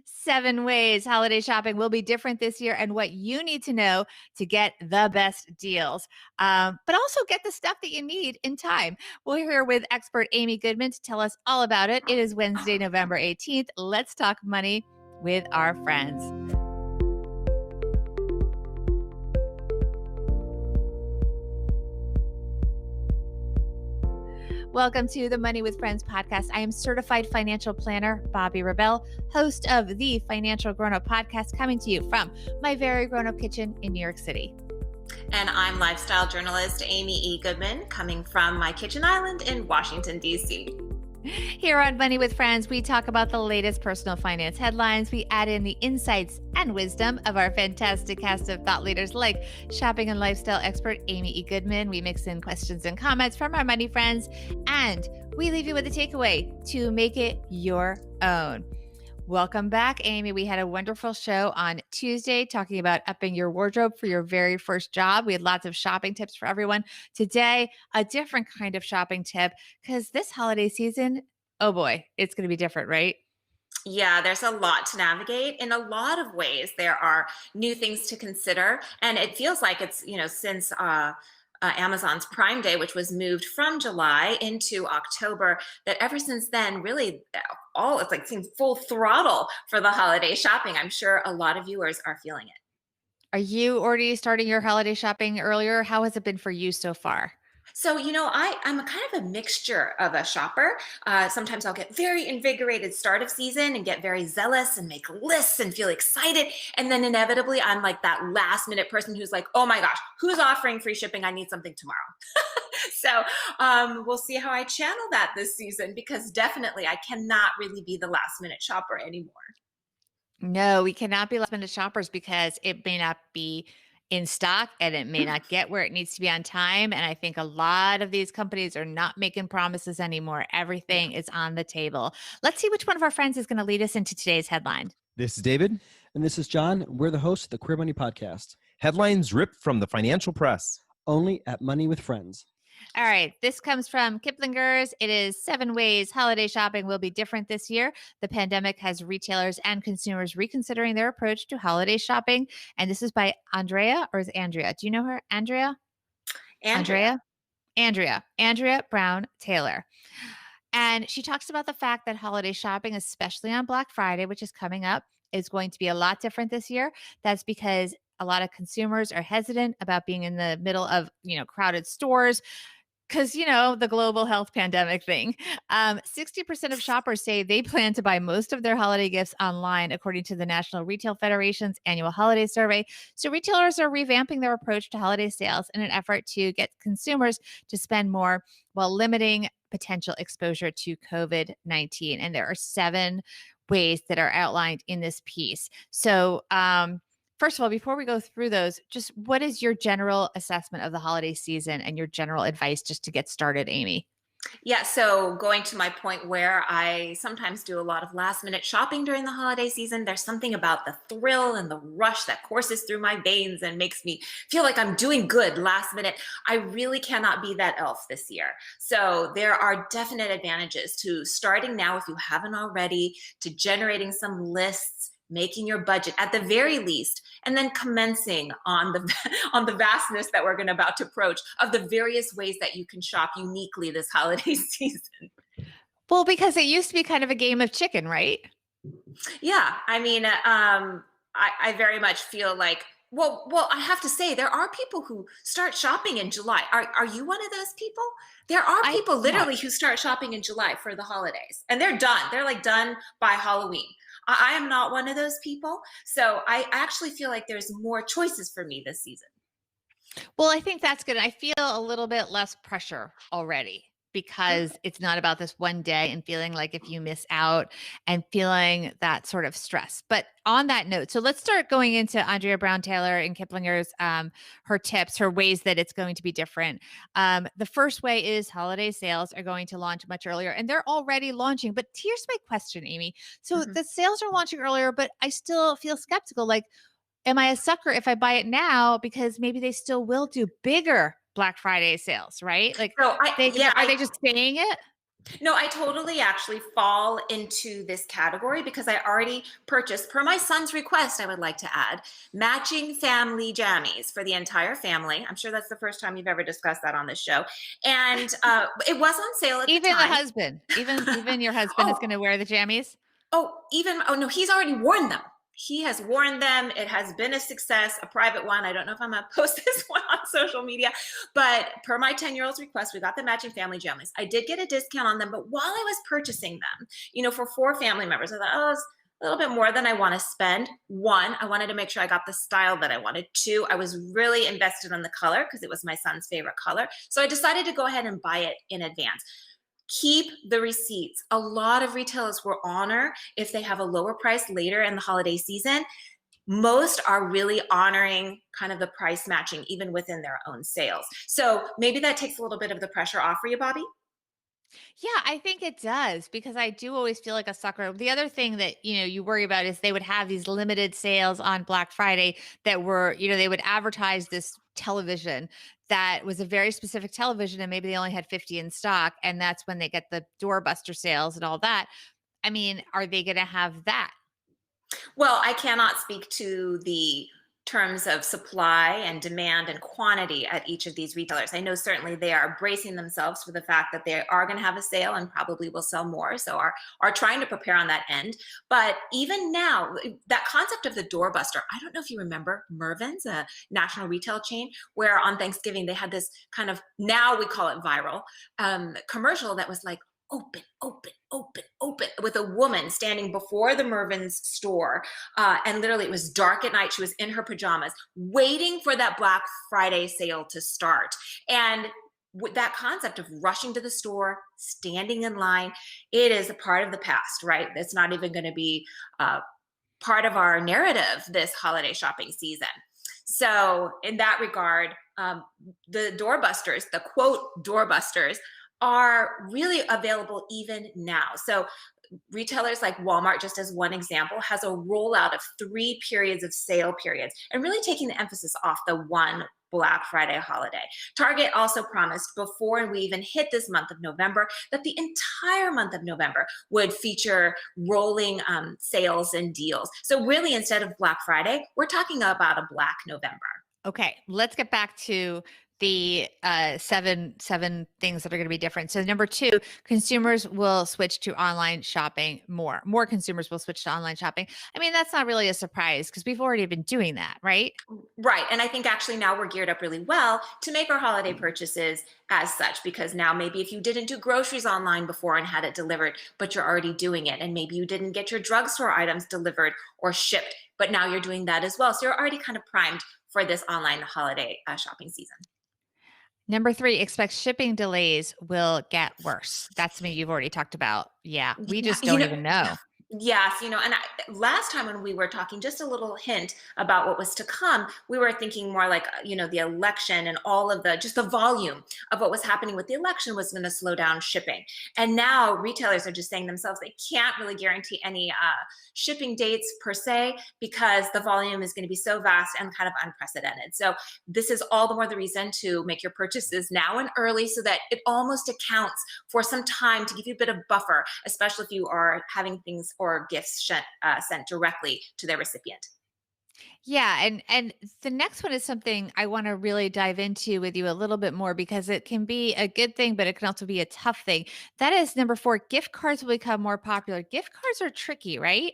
7 ways holiday shopping will be different this year and what you need to know to get the best deals, but also get the stuff that you need in time. We're here with expert Amy Goodman to tell us all about it. It is Wednesday, November 18th. Let's talk money with our friends. Welcome to the Money with Friends podcast. I am certified financial planner, Bobbi Rebell, host of the Financial Grown Up podcast, coming to you from my very grown up kitchen in New York City. And I'm lifestyle journalist Amy E. Goodman, coming from my kitchen island in Washington, D.C. Here on Money with Friends, we talk about the latest personal finance headlines. We add in the insights and wisdom of our fantastic cast of thought leaders like shopping and lifestyle expert Amy E. Goodman. We mix in questions and comments from our money friends, and we leave you with a takeaway to make it your own. Welcome back, Amy. We had a wonderful show on Tuesday talking about upping your wardrobe for your very first job. We had lots of shopping tips for everyone. Today, a different kind of shopping tip, because this holiday season, oh boy, it's going to be different, right? Yeah, there's a lot to navigate. In a lot of ways, there are new things to consider. And it feels like it's, since Amazon's Prime Day, which was moved from July into October, that ever since then, really it's like seems full throttle for the holiday shopping. I'm sure a lot of viewers are feeling it. Are you already starting your holiday shopping earlier? How has it been for you so far? So, I'm a kind of a mixture of a shopper. Sometimes I'll get very invigorated start of season and get very zealous and make lists and feel excited. And then inevitably, I'm like that last minute person who's like, oh my gosh, who's offering free shipping? I need something tomorrow. So we'll see how I channel that this season, because definitely I cannot really be the last minute shopper anymore. No, we cannot be last minute shoppers because it may not be in stock and it may not get where it needs to be on time. And I think a lot of these companies are not making promises anymore. Everything is on the table. Let's see which one of our friends is going to lead us into today's headline. This is David. And this is John. We're the hosts of the Queer Money Podcast. Headlines ripped from the financial press. Only at Money with Friends. All right. This comes from Kiplinger's. It is 7 ways holiday shopping will be different this year. The pandemic has retailers and consumers reconsidering their approach to holiday shopping. And this is by Andrea, or is it Andrea? Do you know her? Andrea Brown Taylor. And she talks about the fact that holiday shopping, especially on Black Friday, which is coming up, is going to be a lot different this year. That's because a lot of consumers are hesitant about being in the middle of, crowded stores because, the global health pandemic thing. 60% of shoppers say they plan to buy most of their holiday gifts online, according to the National Retail Federation's annual holiday survey. So retailers are revamping their approach to holiday sales in an effort to get consumers to spend more while limiting potential exposure to COVID-19. And there are 7 ways that are outlined in this piece. So, first of all, before we go through those, just what is your general assessment of the holiday season and your general advice just to get started, Amy? Yeah, so going to my point where I sometimes do a lot of last minute shopping during the holiday season, there's something about the thrill and the rush that courses through my veins and makes me feel like I'm doing good last minute. I really cannot be that elf this year. So there are definite advantages to starting now, if you haven't already, to generating some lists, making your budget at the very least, and then commencing on the vastness that we're about to approach of the various ways that you can shop uniquely this holiday season. Well, because it used to be kind of a game of chicken, right? Yeah, I mean, I very much feel like, well, I have to say, there are people who start shopping in July. Are you one of those people? There are people literally who start shopping in July for the holidays, and they're done. They're like done by Halloween. I am not one of those people. So I actually feel like there's more choices for me this season. Well, I think that's good. I feel a little bit less pressure already because it's not about this one day and feeling like if you miss out and feeling that sort of stress. But on that note, so let's start going into Andrea Brown Taylor and Kiplinger's, her tips, her ways that it's going to be different. The first way is holiday sales are going to launch much earlier, and they're already launching. But here's my question, Amy. So the sales are launching earlier, but I still feel skeptical. Like, am I a sucker if I buy it now? Because maybe they still will do bigger Black Friday sales, right? Like, So are they just saying it? No, I totally actually fall into this category because I already purchased, per my son's request, I would like to add, matching family jammies for the entire family. I'm sure that's the first time you've ever discussed that on this show. And it was on sale at the Even the time. husband, even your husband is Oh, going to wear the jammies. oh no, he's already worn them. He has worn them. It has been a success, a private one. I don't know if I'm going to post this one on social media, but per my 10-year-old's request, we got the matching family jammies. I did get a discount on them, but while I was purchasing them, for 4 family members, I thought, oh, it's a little bit more than I want to spend. One, I wanted to make sure I got the style that I wanted. Two, I was really invested in the color because it was my son's favorite color. So I decided to go ahead and buy it in advance. Keep the receipts. A lot of retailers will honor if they have a lower price later in the holiday season. Most are really honoring kind of the price matching even within their own sales. So maybe that takes a little bit of the pressure off for you, Bobby. Yeah, I think it does because I do always feel like a sucker. The other thing that, you worry about is they would have these limited sales on Black Friday that were, they would advertise this television that was a very specific television and maybe they only had 50 in stock and that's when they get the doorbuster sales and all that. I mean, are they going to have that? Well, I cannot speak to the terms of supply and demand and quantity at each of these retailers. I know certainly they are bracing themselves for the fact that they are going to have a sale and probably will sell more. So are trying to prepare on that end. But even now, that concept of the doorbuster, I don't know if you remember Mervyn's, a national retail chain, where on Thanksgiving they had this kind of, now we call it viral, commercial that was like, open, open, open, open, with a woman standing before the Mervyn's store. And literally it was dark at night. She was in her pajamas waiting for that Black Friday sale to start. And with that concept of rushing to the store, standing in line, it is a part of the past, right? It's not even going to be part of our narrative this holiday shopping season. So in that regard, the doorbusters, the quote doorbusters, are really available even now. So retailers like Walmart, just as one example, has a rollout of 3 periods of sale periods and really taking the emphasis off the one Black Friday holiday. Target also promised before we even hit this month of November that the entire month of November would feature rolling sales and deals. So really, instead of Black Friday, we're talking about a Black November. Okay, let's get back to the seven things that are going to be different. So number 2, consumers will switch to online shopping more. More consumers will switch to online shopping. I mean, that's not really a surprise because we've already been doing that, right? Right. And I think actually now we're geared up really well to make our holiday purchases as such, because now maybe if you didn't do groceries online before and had it delivered, but you're already doing it, and maybe you didn't get your drugstore items delivered or shipped, but now you're doing that as well. So you're already kind of primed for this online holiday shopping season. Number 3, expect shipping delays will get worse. That's something you've already talked about. Yeah, we just don't even know. Yes, and last time when we were talking, just a little hint about what was to come, we were thinking more like, the election and all of just the volume of what was happening with the election was going to slow down shipping. And now retailers are just saying themselves, they can't really guarantee any shipping dates per se, because the volume is going to be so vast and kind of unprecedented. So this is all the more the reason to make your purchases now and early so that it almost accounts for some time to give you a bit of buffer, especially if you are having things or gifts sent directly to their recipient. Yeah, and the next one is something I want to really dive into with you a little bit more because it can be a good thing, but it can also be a tough thing. That is number 4, gift cards will become more popular. Gift cards are tricky, right?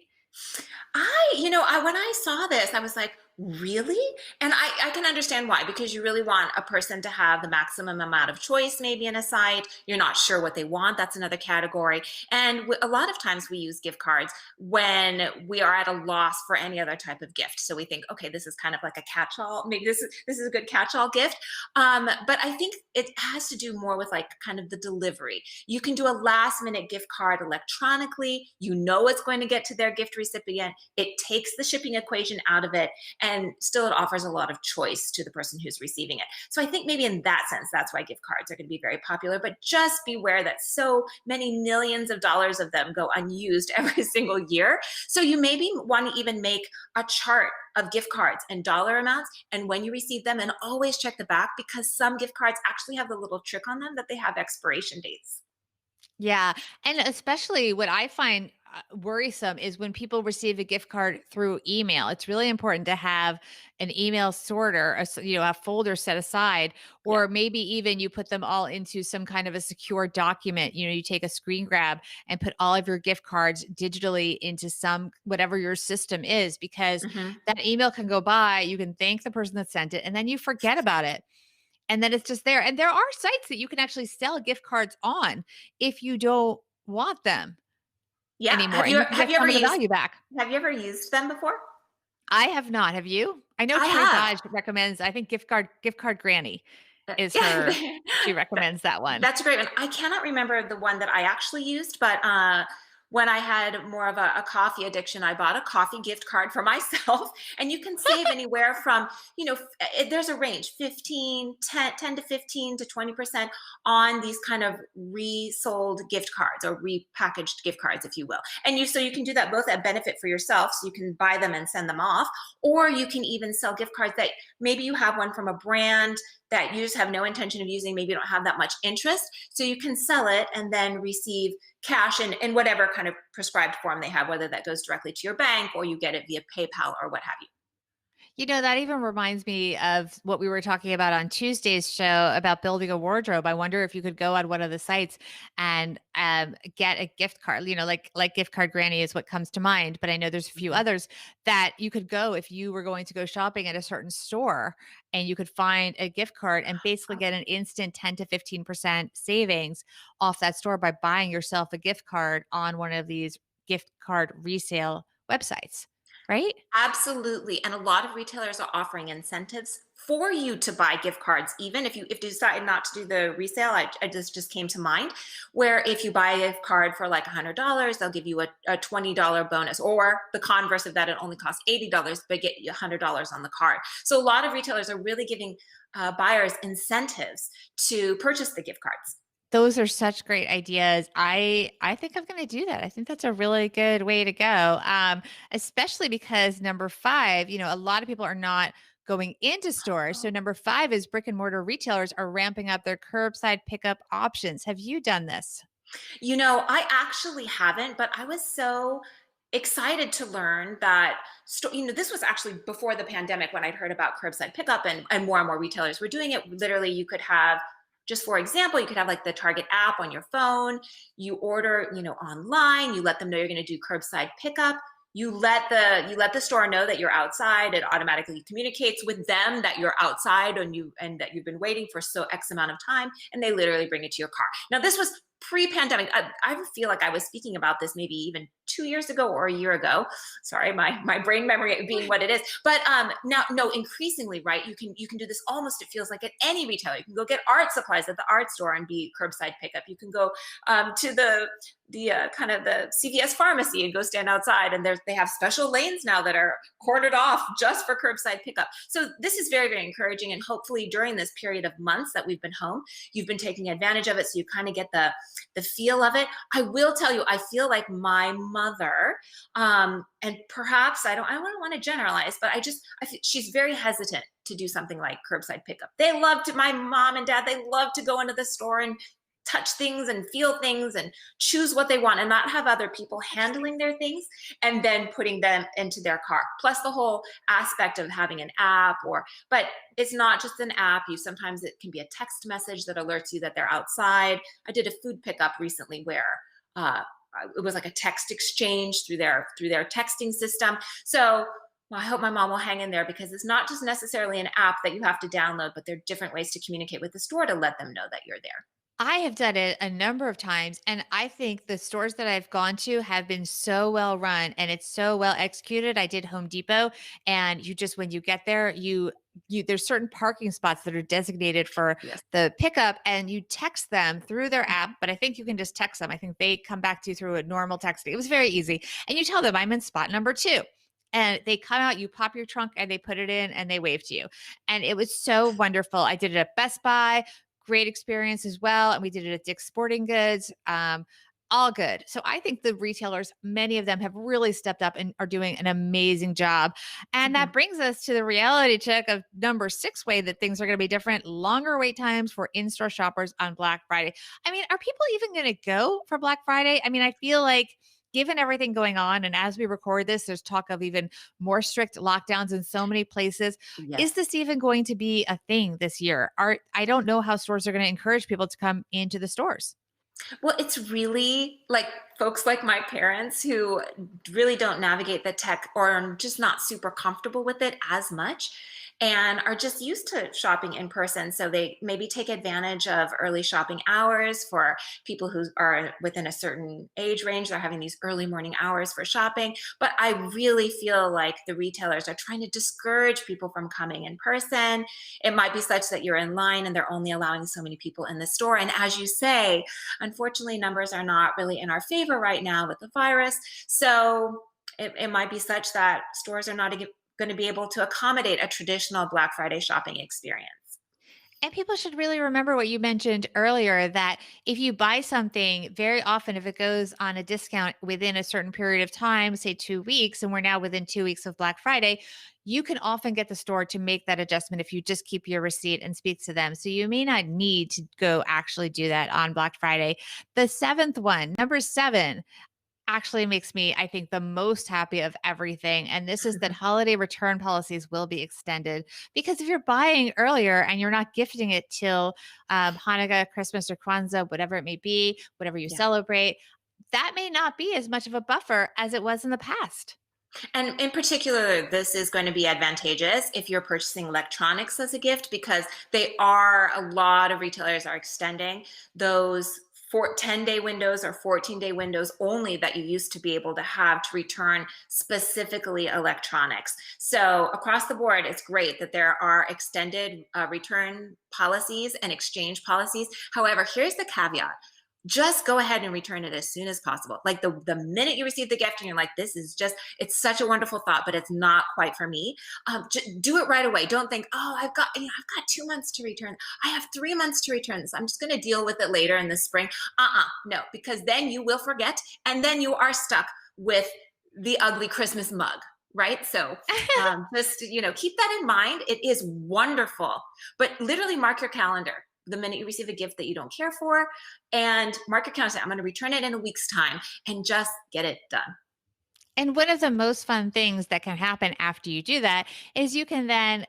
When I saw this, I was like, really? And I can understand why, because you really want a person to have the maximum amount of choice, maybe in a site. You're not sure what they want. That's another category. And a lot of times we use gift cards when we are at a loss for any other type of gift. So we think, okay, this is kind of like a catch-all. Maybe this is a good catch-all gift. But I think it has to do more with like kind of the delivery. You can do a last-minute gift card electronically. It's going to get to their gift recipient. It takes the shipping equation out of it. And still it offers a lot of choice to the person who's receiving it. So I think maybe in that sense, that's why gift cards are going to be very popular. But just beware that so many millions of dollars of them go unused every single year. So you maybe want to even make a chart of gift cards and dollar amounts and when you receive them, and always check the back, because some gift cards actually have the little trick on them that they have expiration dates. Yeah. And especially what I find worrisome is when people receive a gift card through email. It's really important to have an email sorter, a folder set aside, Yeah. or maybe even you put them all into some kind of a secure document. You take a screen grab and put all of your gift cards digitally into some whatever your system is, because Hmm. that email can go by. You can thank the person that sent it, and then you forget about it. And then it's just there. And there are sites that you can actually sell gift cards on if you don't want them Yeah. anymore, and you can get some of the value back. Have you ever used them before? I have not. Have you? I know I Trader have. Dodge recommends, I think gift card granny is Yeah. she recommends that one. That's a great one. I cannot remember the one that I actually used, but when I had more of a coffee addiction, I bought a coffee gift card for myself. And you can save anywhere from, there's a range 10 to 15 to 20% on these kind of resold gift cards or repackaged gift cards, if you will. And so you can do that both at benefit for yourself. So you can buy them and send them off, or you can even sell gift cards that maybe you have one from a brand that you just have no intention of using. Maybe you don't have that much interest. So you can sell it and then receive cash in whatever kind of prescribed form they have, whether that goes directly to your bank or you get it via PayPal or what have you. That even reminds me of what we were talking about on Tuesday's show about building a wardrobe. I wonder if you could go on one of the sites and get a gift card. Like gift card granny is what comes to mind, but I know there's a few Mhm. others that you could go if you were going to go shopping at a certain store, and you could find a gift card and basically get an instant 10 to 15% savings off that store by buying yourself a gift card on one of these gift card resale websites, right? Absolutely. And a lot of retailers are offering incentives for you to buy gift cards, even if you decide not to do the resale. I just came to mind, where if you buy a gift card for like $100, they'll give you a $20 bonus, or the converse of that, it only costs $80, but get you $100 on the card. So a lot of retailers are really giving buyers incentives to purchase the gift cards. Those are such great ideas. I think I'm gonna do that. I think that's a really good way to go. Especially because number 5, a lot of people are not going into stores. So number 5 is brick and mortar retailers are ramping up their curbside pickup options. Have you done this? I actually haven't, but I was so excited to learn that, this was actually before the pandemic when I'd heard about curbside pickup, and more and more retailers were doing it. Literally, you could have, just for example, you could have like the Target app on your phone. You order, online, you let them know you're going to do curbside pickup. You let the store know that you're outside. It automatically communicates with them that you're outside and that you've been waiting for so X amount of time, and they literally bring it to your car. Now, this was pre-pandemic. I feel like I was speaking about this maybe even 2 years ago or a year ago. Sorry, my brain memory being what it is. But now, no, increasingly, right? You can do this almost, it feels like, at any retailer. You can go get art supplies at the art store and be curbside pickup. You can go to the kind of the CVS pharmacy and go stand outside, and they have special lanes now that are cordoned off just for curbside pickup. So this is very, very encouraging, and hopefully during this period of months that we've been home, you've been taking advantage of it, so you kind of get the feel of it. I will tell you, I feel like my mother, and perhaps I don't want to generalize, but she's very hesitant to do something like curbside pickup. My mom and dad, they love to go into the store and touch things and feel things and choose what they want, and not have other people handling their things and then putting them into their car. Plus the whole aspect of having an app, but it's not just an app. Sometimes it can be a text message that alerts you that they're outside. I did a food pickup recently where it was like a text exchange through their texting system. So, well, I hope my mom will hang in there, because it's not just necessarily an app that you have to download, but there are different ways to communicate with the store to let them know that you're there. I have done it a number of times, and I think the stores that I've gone to have been so well run and it's so well executed. I did Home Depot, and when you get there, there's certain parking spots that are designated for Yes. the pickup, and you text them through their app, Mhm. but I think you can just text them. I think they come back to you through a normal texting. It was very easy. And you tell them I'm in spot number 2. And they come out, you pop your trunk and they put it in and they wave to you. And it was so wonderful. I did it at Best Buy, great experience as well. And we did it at Dick's Sporting Goods. all good. So I think the retailers, many of them have really stepped up and are doing an amazing job. And that Mhm. brings us to the reality check of number 6 way that things are going to be different, longer wait times for in-store shoppers on Black Friday. I mean, are people even going to go for Black Friday? I mean, I feel like given everything going on, and as we record this, there's talk of even more strict lockdowns in so many places. Is Yes. this even going to be a thing this year? I don't know how stores are going to encourage people to come into the stores. Well, it's really like folks like my parents who really don't navigate the tech or are just not super comfortable with it as much and are just used to shopping in person. So they maybe take advantage of early shopping hours for people who are within a certain age range. They're having these early morning hours for shopping. But I really feel like the retailers are trying to discourage people from coming in person. It might be such that you're in line and they're only allowing so many people in the store. And as you say, unfortunately, numbers are not really in our favor right now with the virus. So it might be such that stores are not going to be able to accommodate a traditional Black Friday shopping experience. And people should really remember what you mentioned earlier, that if you buy something, very often, if it goes on a discount within a certain period of time, say 2 weeks, and we're now within 2 weeks of Black Friday, you can often get the store to make that adjustment if you just keep your receipt and speak to them. So you may not need to go actually do that on Black Friday. The seventh one, number 7, actually makes me, I think, the most happy of everything. And this is that holiday return policies will be extended, because if you're buying earlier and you're not gifting it till Hanukkah, Christmas, or Kwanzaa, whatever it may be, whatever you Yeah. celebrate, that may not be as much of a buffer as it was in the past. And in particular, this is going to be advantageous if you're purchasing electronics as a gift, because a lot of retailers are extending those 10-day windows or 14-day windows only that you used to be able to have to return specifically electronics. So across the board, it's great that there are extended return policies and exchange policies. However, here's the caveat: just go ahead and return it as soon as possible. Like the minute you receive the gift and you're like, this is just, it's such a wonderful thought, but it's not quite for me. Do it right away. Don't think, oh, I've got 2 months to return. I have 3 months to return this. I'm just going to deal with it later in the spring. No, because then you will forget. And then you are stuck with the ugly Christmas mug. Right. So just, keep that in mind. It is wonderful, but literally mark your calendar the minute you receive a gift that you don't care for, and mark your calendar. I'm going to return it in a week's time and just get it done. And one of the most fun things that can happen after you do that is you can then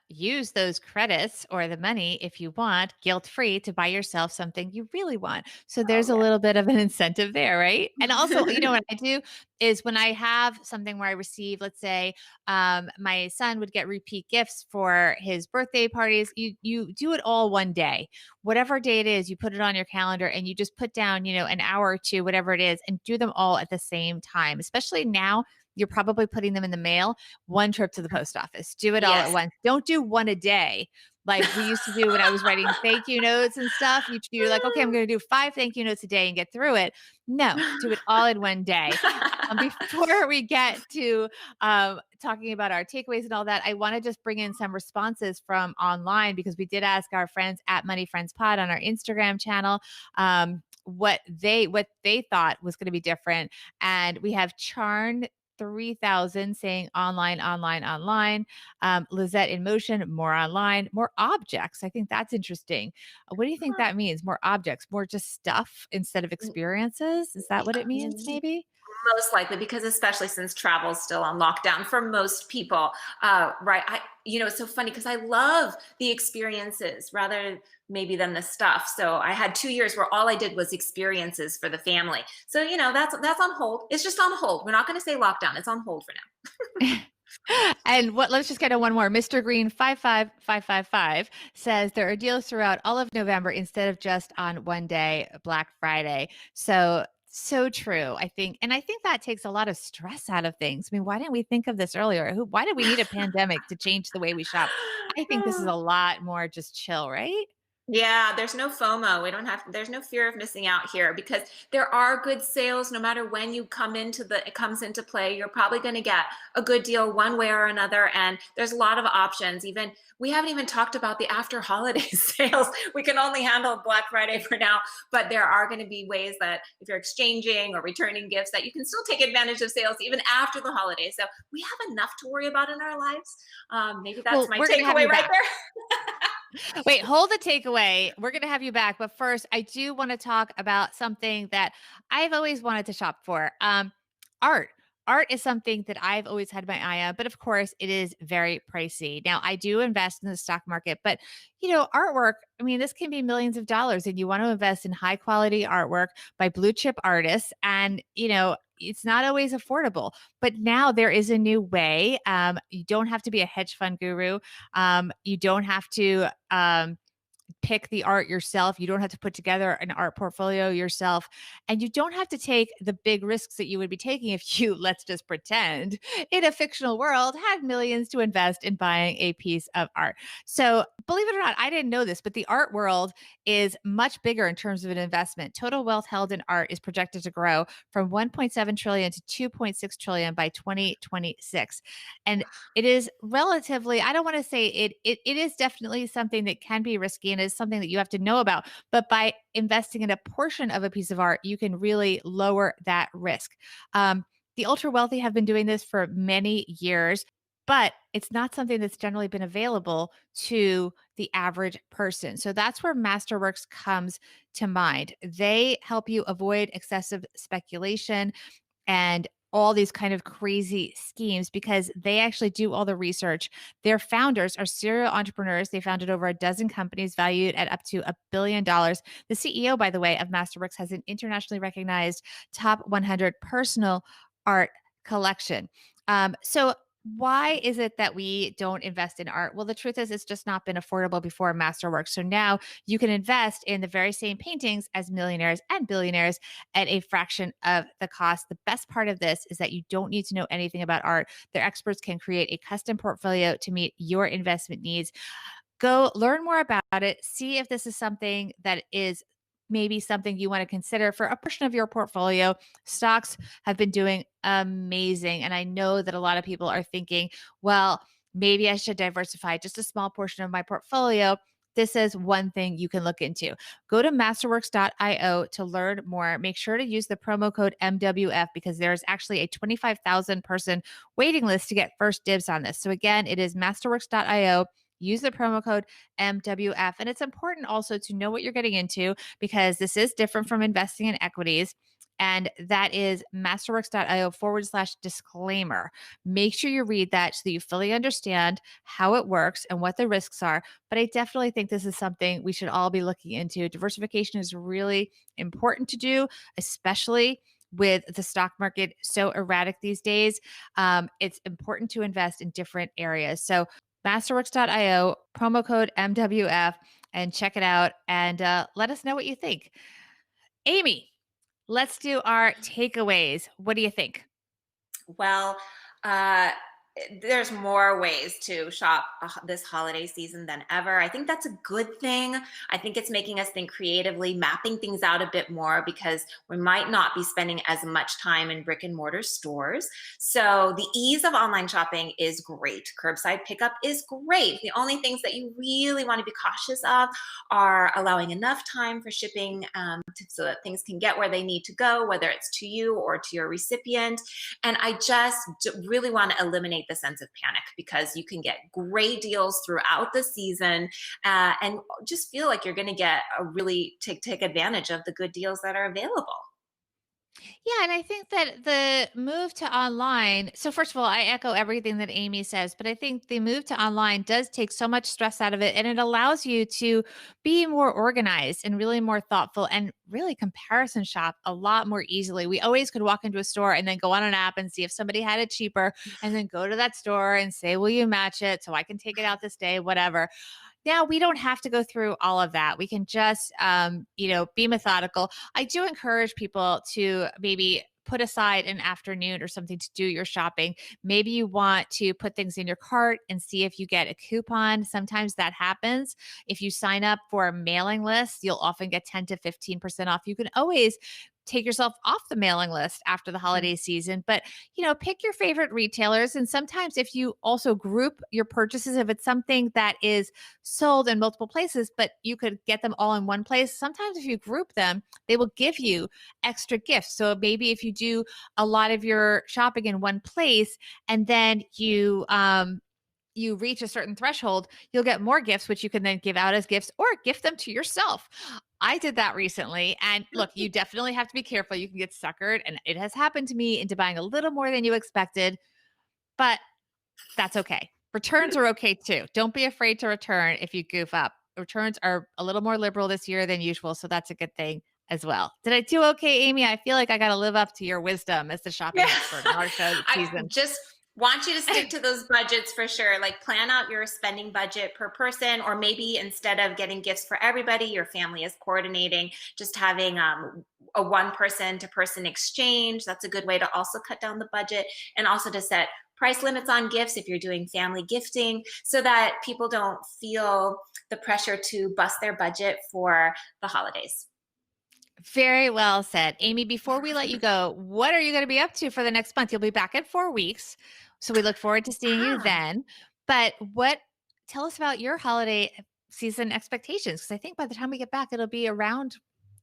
use those credits or the money, if you want, guilt free, to buy yourself something you really want. So Oh there's a little bit of an incentive there, right? And also, yeah. what I do is when I have something where I receive, let's say, my son would get repeat gifts for his birthday parties. You do it all one day, whatever day it is. You put it on your calendar and you just put down, an hour or two, whatever it is, and do them all at the same time. Especially now, you're probably putting them in the mail. One trip to the post office. Do it all at Yes. once. Don't do one a day like we used to do when I was writing thank you notes and stuff. You're like, okay, I'm going to do 5 thank you notes a day and get through it. No, do it all in one day. Before we get to talking about our takeaways and all that, I want to just bring in some responses from online, because we did ask our friends at Money Friends Pod on our Instagram channel what they thought was going to be different. And we have Charn 3000 saying online, online, online. Lizette in Motion, more online, more objects. I think that's interesting. What do you think that means? More objects, more just stuff instead of experiences? Is that what it means, maybe? Most likely, because especially since travel is still on lockdown for most people, right? It's so funny because I love the experiences rather maybe than the stuff. So I had 2 years where all I did was experiences for the family. So that's on hold. It's just on hold. We're not going to say lockdown. It's on hold for now. And let's just get one more. Mr. Green 55555 says there are deals throughout all of November instead of just on one day, Black Friday. So true, I think. And I think that takes a lot of stress out of things. I mean, why didn't we think of this earlier? Why did we need a pandemic to change the way we shop? I think this is a lot more just chill, right? Yeah, there's no FOMO. There's no fear of missing out here because there are good sales no matter when you it comes into play. You're probably going to get a good deal one way or another. And there's a lot of options. We haven't even talked about the after holiday sales. We can only handle Black Friday for now, but there are going to be ways that if you're exchanging or returning gifts that you can still take advantage of sales even after the holidays. So we have enough to worry about in our lives. Maybe that's Well, my we're going to have takeaway you right back. there. Wait, hold the takeaway. We're going to have you back. But first, I do want to talk about something that I've always wanted to shop for. Art. Art is something that I've always had my eye on, but of course, it is very pricey. Now, I do invest in the stock market, but artwork, I mean, this can be millions of dollars, and you want to invest in high quality artwork by blue chip artists. And, it's not always affordable, but now there is a new way. You don't have to be a hedge fund guru. You don't have to pick the art yourself. You don't have to put together an art portfolio yourself. And you don't have to take the big risks that you would be taking if you, let's just pretend, in a fictional world, had millions to invest in buying a piece of art. So, believe it or not, I didn't know this, but the art world is much bigger in terms of an investment. Total wealth held in art is projected to grow from 1.7 trillion to 2.6 trillion by 2026. And it is relatively, I don't want to say it is definitely something that can be risky and is something that you have to know about, but by investing in a portion of a piece of art, you can really lower that risk. The ultra wealthy have been doing this for many years, but it's not something that's generally been available to the average person. So that's where Masterworks comes to mind. They help you avoid excessive speculation and all these kind of crazy schemes because they actually do all the research. Their founders are serial entrepreneurs. They founded over a dozen companies valued at up to $1 billion. The CEO, by the way, of Masterworks has an internationally recognized top 100 personal art collection. So why is it that we don't invest in art? Well, the truth is it's just not been affordable before Masterworks. So now you can invest in the very same paintings as millionaires and billionaires at a fraction of the cost. The best part of this is that you don't need to know anything about art. Their experts can create a custom portfolio to meet your investment needs. Go learn more about it. See if this is something that is maybe something you want to consider for a portion of your portfolio. Stocks have been doing amazing. And I know that a lot of people are thinking, well, maybe I should diversify just a small portion of my portfolio. This is one thing you can look into. Go to masterworks.io to learn more. Make sure to use the promo code MWF because there's actually a 25,000 person waiting list to get first dibs on this. So again, it is masterworks.io. Use the promo code MWF. And it's important also to know what you're getting into because this is different from investing in equities. And that is masterworks.io/disclaimer. Make sure you read that so that you fully understand how it works and what the risks are. But I definitely think this is something we should all be looking into. Diversification is really important to do, especially with the stock market so erratic these days. It's important to invest in different areas. So masterworks.io, promo code MWF, and check it out and let us know what you think. Amy, let's do our takeaways. What do you think? Well, uh, there's more ways to shop this holiday season than ever. I think that's a good thing. I think it's making us think creatively, mapping things out a bit more because we might not be spending as much time in brick and mortar stores. So the ease of online shopping is great. Curbside pickup is great. The only things that you really want to be cautious of are allowing enough time for shipping so that things can get where they need to go, whether it's to you or to your recipient. And I just really want to eliminate the sense of panic because you can get great deals throughout the season and just feel like you're going to get a really take advantage of the good deals that are available. Yeah, and I think that the move to online, so first of all, I echo everything that Amy says, but I think the move to online does take so much stress out of it and it allows you to be more organized and really more thoughtful and really comparison shop a lot more easily. We always could walk into a store and then go on an app and see if somebody had it cheaper and then go to that store and say, "Will you match it so I can take it out this day?" whatever. Now we don't have to go through all of that. We can just, be methodical. I do encourage people to maybe put aside an afternoon or something to do your shopping. Maybe you want to put things in your cart and see if you get a coupon. Sometimes that happens. If you sign up for a mailing list, you'll often get 10 to 15% off. You can always take yourself off the mailing list after the holiday season, but pick your favorite retailers. And sometimes if you also group your purchases, if it's something that is sold in multiple places, but you could get them all in one place, sometimes if you group them, they will give you extra gifts. So maybe if you do a lot of your shopping in one place and then you reach a certain threshold, you'll get more gifts, which you can then give out as gifts or gift them to yourself. I did that recently. And look, you definitely have to be careful. You can get suckered. And it has happened to me into buying a little more than you expected, but that's okay. Returns are okay too. Don't be afraid to return if you goof up. Returns are a little more liberal this year than usual. So that's a good thing as well. Did I do okay, Amy? I feel like I got to live up to your wisdom as the shopping expert in our show season. I just want you to stick to those budgets for sure. Like plan out your spending budget per person, or maybe instead of getting gifts for everybody, your family is coordinating, just having a one person to person exchange. That's a good way to also cut down the budget, and also to set price limits on gifts if you're doing family gifting, so that people don't feel the pressure to bust their budget for the holidays. Very well said. Amy, before we let you go, what are you going to be up to for the next month? You'll be back in 4 weeks. So we look forward to seeing you then. But tell us about your holiday season expectations. Because I think by the time we get back, it'll be around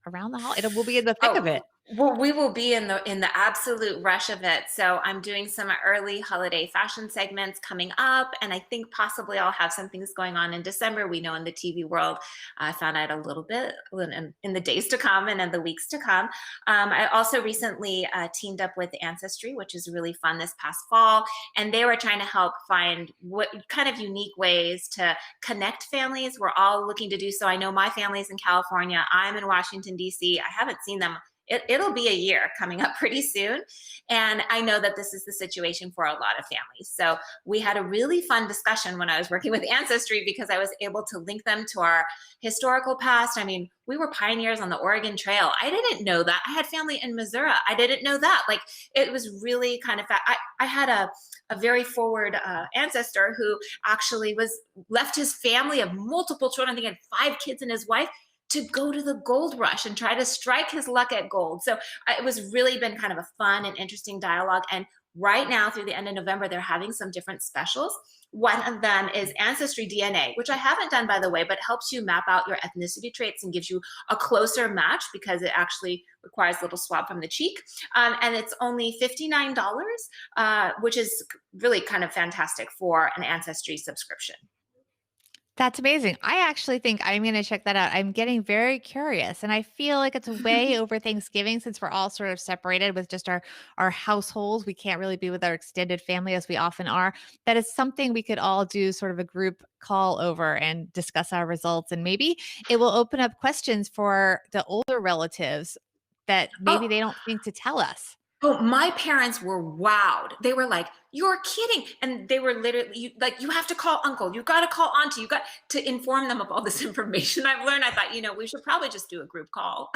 the holiday. We'll be in the thick of it. Well, we will be in the absolute rush of it. So I'm doing some early holiday fashion segments coming up, and I think possibly I'll have some things going on in December. We know in the TV world, I found out a little bit in the days to come and in the weeks to come. I also recently teamed up with Ancestry, which is really fun this past fall, and they were trying to help find what kind of unique ways to connect families. We're all looking to do so. I know my family's in California. I'm in Washington, D.C. I haven't seen them. It'll be a year coming up pretty soon. And I know that this is the situation for a lot of families. So we had a really fun discussion when I was working with Ancestry, because I was able to link them to our historical past. I mean, we were pioneers on the Oregon Trail. I didn't know that. I had family in Missouri. I didn't know that. Like, it was really kind of, I had a very forward ancestor who actually left his family of multiple children. I think he had 5 kids and his wife, to go to the gold rush and try to strike his luck at gold. So it was really been kind of a fun and interesting dialogue. And right now through the end of November, they're having some different specials. One of them is Ancestry DNA, which I haven't done, by the way, but helps you map out your ethnicity traits and gives you a closer match, because it actually requires a little swab from the cheek. And it's only $59, which is really kind of fantastic for an Ancestry subscription. That's amazing. I actually think I'm going to check that out. I'm getting very curious, and I feel like it's way over Thanksgiving, since we're all sort of separated with just our households. We can't really be with our extended family as we often are. That is something we could all do sort of a group call over and discuss our results. And maybe it will open up questions for the older relatives that maybe they don't think to tell us. Oh, my parents were wowed. They were like, "You're kidding." And they were literally you have to call uncle. You got to call auntie. You got to inform them of all this information I've learned. I thought, we should probably just do a group call.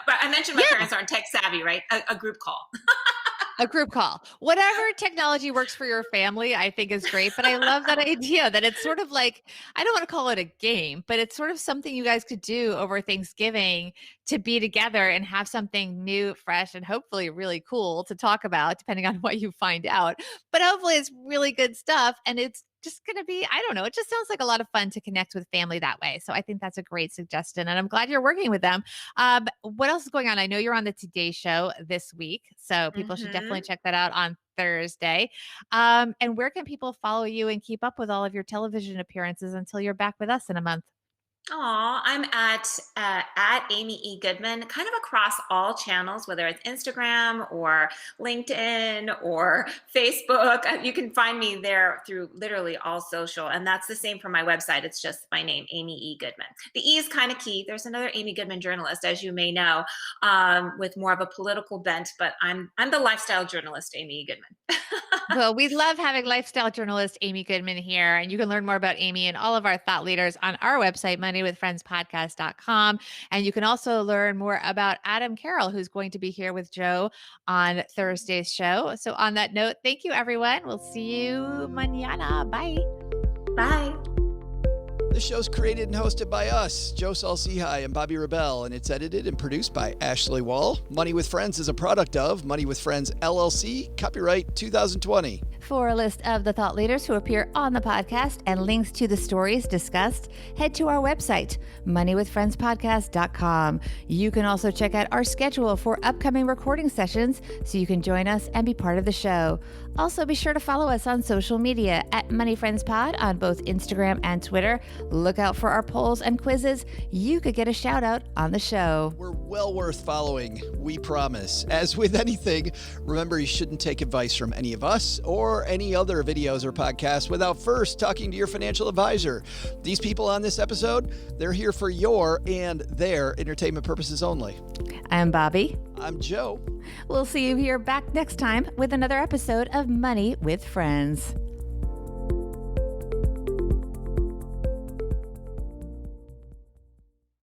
But I mentioned my parents aren't tech savvy, right? A group call. A group call. Whatever technology works for your family, I think is great. But I love that idea that it's sort of like, I don't want to call it a game, but it's sort of something you guys could do over Thanksgiving to be together and have something new, fresh, and hopefully really cool to talk about, depending on what you find out. But hopefully it's really good stuff. And it's just going to be, I don't know, it just sounds like a lot of fun to connect with family that way. So I think that's a great suggestion, and I'm glad you're working with them. What else is going on? I know you're on the Today Show this week, so people should definitely check that out on Thursday. And where can people follow you and keep up with all of your television appearances until you're back with us in a month? Oh, I'm at Amy E. Goodman, kind of across all channels, whether it's Instagram or LinkedIn or Facebook. You can find me there through literally all social. And that's the same for my website. It's just my name, Amy E. Goodman. The E is kind of key. There's another Amy Goodman journalist, as you may know, with more of a political bent, but I'm the lifestyle journalist, Amy E. Goodman. Well, we love having lifestyle journalist Amy Goodman here, and you can learn more about Amy and all of our thought leaders on our website, moneywithfriendspodcast.com. And you can also learn more about Adam Carroll, who's going to be here with Joe on Thursday's show. So on that note, thank you, everyone. We'll see you mañana. Bye. Bye. This show's created and hosted by us, Joe Salsihai and Bobby Rebell, and it's edited and produced by Ashley Wall. Money with Friends is a product of Money with Friends, LLC, copyright 2020. For a list of the thought leaders who appear on the podcast and links to the stories discussed, head to our website, moneywithfriendspodcast.com. You can also check out our schedule for upcoming recording sessions so you can join us and be part of the show. Also, be sure to follow us on social media at Money Friends Pod on both Instagram and Twitter. Look out for our polls and quizzes. You could get a shout out on the show. We're well worth following, we promise. As with anything, remember you shouldn't take advice from any of us or any other videos or podcasts without first talking to your financial advisor. These people on this episode, they're here for your and their entertainment purposes only. I'm Bobby. I'm Joe. We'll see you here back next time with another episode of Money with Friends.